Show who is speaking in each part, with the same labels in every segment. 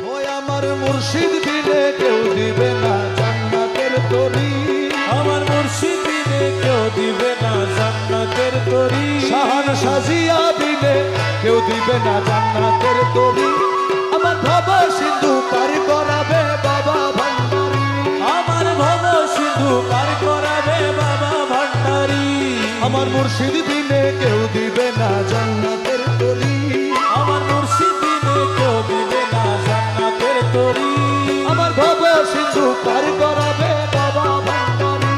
Speaker 1: ওই আমার মুর্শিদ বিনে কেউ দিবে না জান্নাতের তরি,
Speaker 2: আমার মুর্শিদ বিনে কেউ দিবে না জান্নাতের তরি,
Speaker 1: শাহান সাজিয়া বিনে কেউ দিবে না জান্নাতের তরি, আমার ভব সিন্ধু পার করাবে বাবা ভান্ডারী,
Speaker 2: আমার ভব সিন্ধু পার করাবে বাবা ভান্ডারী,
Speaker 1: আমার মুর্শিদ বিনে কেউ দিবে না জান্নাতের তরি,
Speaker 2: আমার মুর্শিদ বিনে কেউ দিবে না জান্নাতের তরি,
Speaker 1: আমার ভব সিন্ধু পার করাবে বাবা ভান্ডারী,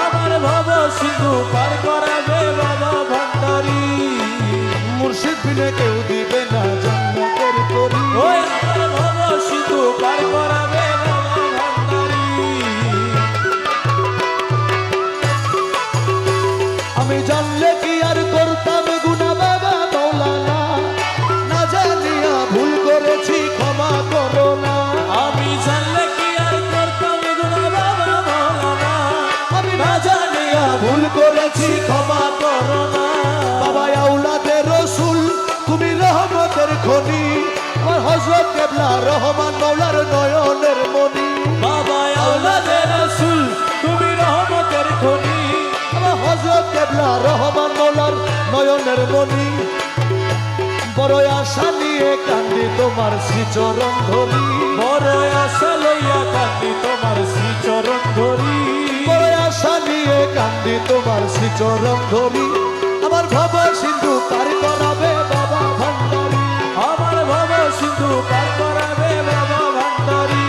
Speaker 2: আমার ভব সিন্ধু পার করাবে বাবা ভান্ডারী,
Speaker 1: মুর্শিদ বিনে কেউ দিবে না জান্নাতের তরি,
Speaker 2: ওই আমার ভব সিন্ধু পার করাবে বাবা ভান্ডারী,
Speaker 1: আমি জানলে কি আর করতাম গুনাহ বাবা মৌলানা, না জানিয়া ভুল করেছি ক্ষমা করো না,
Speaker 2: আমি জানলে কি আর করতাম গুনাহ বাবা মওলানা,
Speaker 1: আমি না জানিয়া ভুল করেছি ক্ষমা করো না, বাবা আওলাদে রসুল তুমি রহমতের খনি, আমার হযরত কেবলা রহমান মৌলার নয়নের মনি,
Speaker 2: বাবা আওলাদে রাসূল তুমি রহমতের খনি,
Speaker 1: আমার হযরত কেবলা রহমান মৌলার নয়নের মনি, বড় আশা নিয়ে কান্দি তোমার শ্রীচরণ ধরি,
Speaker 2: বড় আশা লইয়া কান্দি তোমার শ্রীচরণ ধরি,
Speaker 1: বড় আশা নিয়ে কান্দি তোমার শ্রীচরণ ধরি, আমার ভব সিন্ধু পার করাবে বাবা ভান্ডারী,
Speaker 2: আমার ভব সিন্ধু পার করাবে বাবা ভান্ডারী,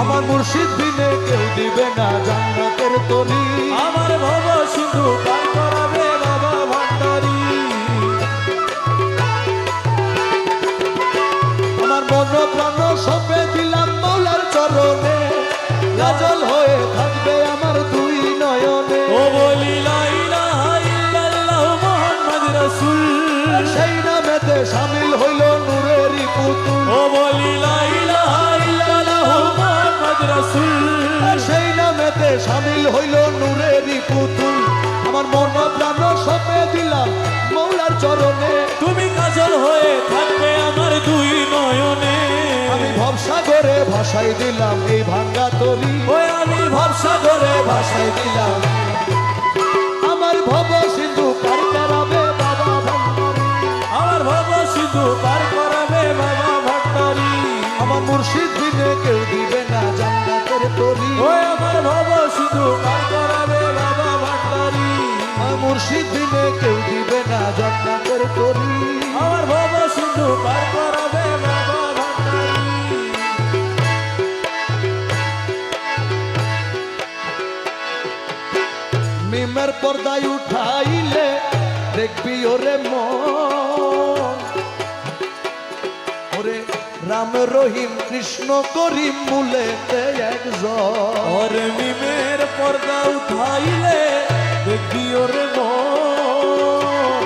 Speaker 1: আমার মুর্শিদ বিনে কেউ দিবে না জান্নাতের তরি,
Speaker 2: আমার ভব সিন্ধু পার করাবে বাবা ভান্ডারী,
Speaker 1: আমার মন প্রাণ সঁপে দিলাম মৌলার চরণে, কাজল হয়ে থাকবে আমার দুই নয়নে,
Speaker 2: ও বলি লা ইলাহা ইল্লাল্লাহু মুহাম্মদ রাসূল,
Speaker 1: সেই নামেতে শামিল হইল নূরেরই পুতুল,
Speaker 2: ও বলি লা ইলাহা ইল্লাল্লাহু মুহাম্মদ রাসূল,
Speaker 1: সেই নামেতে শামিল হইল নূরেরই পুতুল, আমার মন প্রাণ সঁপে দিলাম মৌলার চরণে,
Speaker 2: তুমি কাজল হয়ে থাকবে আমার দুই নয়নে,
Speaker 1: আমি ভবসাগরে ভাসাই দিলাম এই ভাঙ্গা তরি,
Speaker 2: ওই আমি ভরসা করে
Speaker 1: ভাসাই দিলাম আমার ভব সিন্ধু পার করাবে বাবা ভান্ডারী,
Speaker 2: আমার ভব সিন্ধু পার করাবে বাবা ভান্ডারী,
Speaker 1: আমার মুর্শিদ বিনে কেউ দিবে না জান্নাতের তরি,
Speaker 2: ওই আমার ভব সিন্ধু পার করাবে বাবা ভান্ডারী,
Speaker 1: আমার মুর্শিদ বিনে কেউ দিবে না জান্নাতের তরি,
Speaker 2: আমার ভব সিন্ধু পার করাবে বাবা ভান্ডারী,
Speaker 1: মিমের পর্দায় উঠাইলে দেখবি ওরে মন, ওরে রাম রহিম কৃষ্ণ করিম মূলেতে একজন,
Speaker 2: और मिमेर पर्दा उठाइले देखी और मन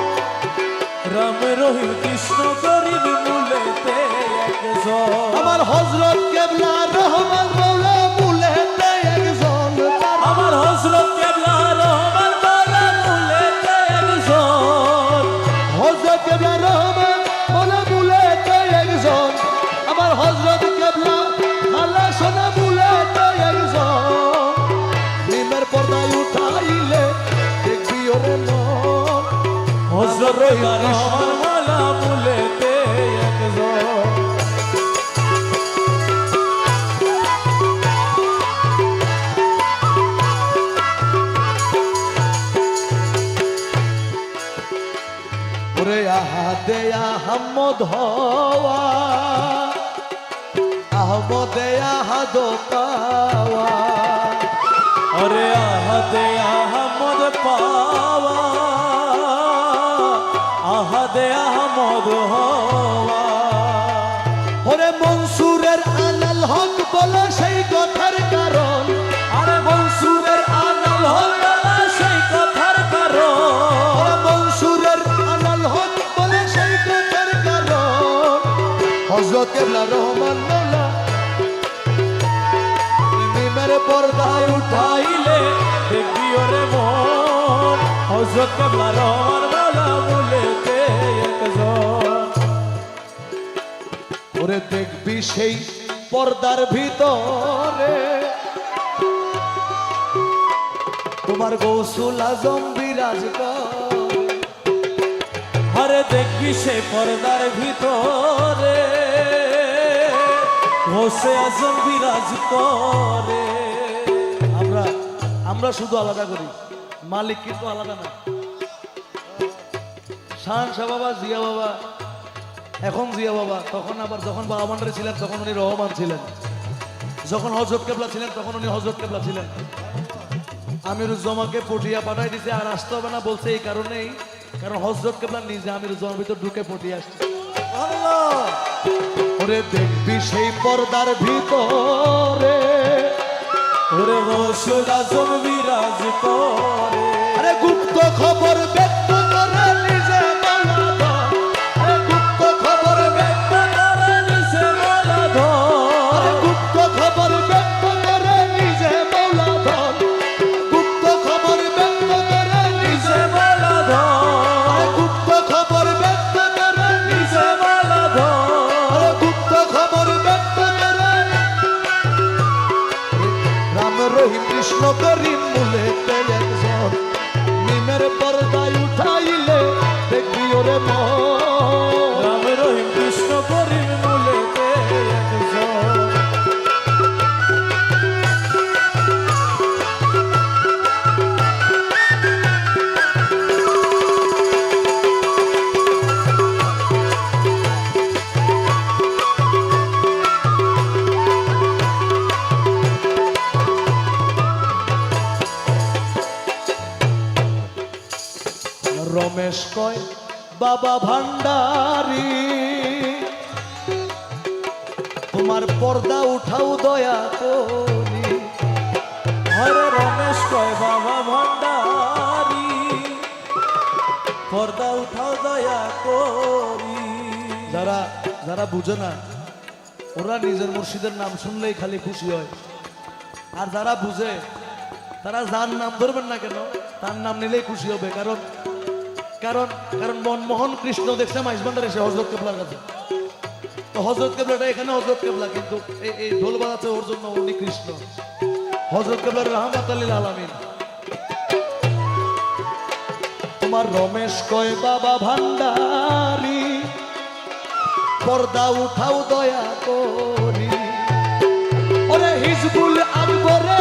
Speaker 2: राम रहीम कृष्ण गरीब मुलेते एकজন
Speaker 1: আমার হযরত কেবলা রহমান মৌলা মূলেতে একজন,
Speaker 2: আমার হযরত কেবলা রহমান মওলা মুলেতে একজন
Speaker 1: হযরত কেবলা রহমান মৌলা মূলেতে একজন, আমার হযরত কেবলা আল্লাহ সোনা মূলেতে একজন, মিমের পর্দায় উঠাইলে দেখবি ওরে মন,
Speaker 2: হযরত রহমান মওলা মুলেতে একজন
Speaker 1: ওরে আহাদে আহমদ হওয়া, আহমদে আহাদ পাওয়া,
Speaker 2: अरे आहदे अहमद पावा आहदे अहमद हवा
Speaker 1: ওরে মনসুরের আনাল হক বলে সেই কথার কারণ,
Speaker 2: अरे मंसूरेर आनल होला সেই কথার কারণ
Speaker 1: ওরে মনসুরের আনাল হক বলে সেই কথার কারণ, হযরত কেবলা রহমান মৌলা মিমের পর্দায়
Speaker 2: উঠাইলে দেখবি ওরে মন হযরত কেবলা রহমান মওলা মুলেতে একজন
Speaker 1: ওরে দেখবি সেই পর্দার ভিতরে তোমার গৌসুল আজম বিরাজ করে।
Speaker 2: আরে দেখবি সে পর্দার ভিতরে হোসে আজম বিরাজ করে।
Speaker 1: আমরা আমরা শুধু আলাদা করি, মালিক কিন্তু আলাদা না। শাহ বাবা, জিয়া বাবা, এখন জিয়া বাবা, তখন আবার যখন বাবা ভান্ডারে ছিলেন তখন উনি রহমান ছিলেন, যখন হযরত কেবলা ছিলেন তখন উনি হযরত কেবলা ছিলেন। আমিরুজ্জামাকে পটিয়া পাঠাই দিতে আর আসতে হবে না বলছে এই কারণেই, কারণ হযরত কেবলা নিজে আমিরুজ্জামার ভিতর ঢুকে পটিয়ে আসছে। আল্লাহ ওরে দেখবি সেই পর্দার ভিতরে
Speaker 2: ওরে গৌসুল আজম বিরাজ করে।
Speaker 1: আরে গুপ্ত খবর ব্যক্ত করে নিজে মাওলা ধর। আরে গুপ্ত খবর ব্যক্ত
Speaker 2: করে নিছে মালা ধর।
Speaker 1: আরে গুপ্ত খবর ব্যক্ত করে নিজে মাওলা ধর। গুপ্ত খবর ব্যক্ত করে নিজে
Speaker 2: নিছে মালা ধর।
Speaker 1: আরে গুপ্ত খবর ব্যক্ত করে নিজে
Speaker 2: নিছে মালা ধর।
Speaker 1: আরে গুপ্ত খবর ব্যক্ত করে রাম রহিম কৃষ্ণ করিম মূলে একজন নিমের পর্দায় উঠাইলে দেখবি ওরে মন।
Speaker 2: রাম রহিম কৃষ্ণ করিম মূলেতে একজন।
Speaker 1: রমেশ কয় বাবা ভান্ডারি তোমার পর্দা উঠাও দয়া করি।
Speaker 2: হরে রমেশ কয় বাবা ভান্ডারি পর্দা উঠাও দয়া করি।
Speaker 1: যারা যারা বুঝে না ওরা নিজের মুর্শিদের নাম শুনলেই খালি খুশি হয়, আর যারা বুঝে তারা যার নাম ধরবেন না কেন তার নাম নিলেই খুশি হবে। কারণ কারণ কারণ মনমোহন কৃষ্ণ দেখছে মাইজবান্ডার এসে হযরত কেবলার কাছে, তো হযরত কেবলাটা এখানে হযরত কেবলা, কিন্তু এই ঢোল বাজাচ্ছে ওর জন্য উনি কৃষ্ণ। হযরত কেবলার রাহমাত লিল আলামিন। তোমার রমেশ কয় বাবা ভান্ডারি পর্দা উঠাও দয়া করি। ওরে হিজবুল আকবরে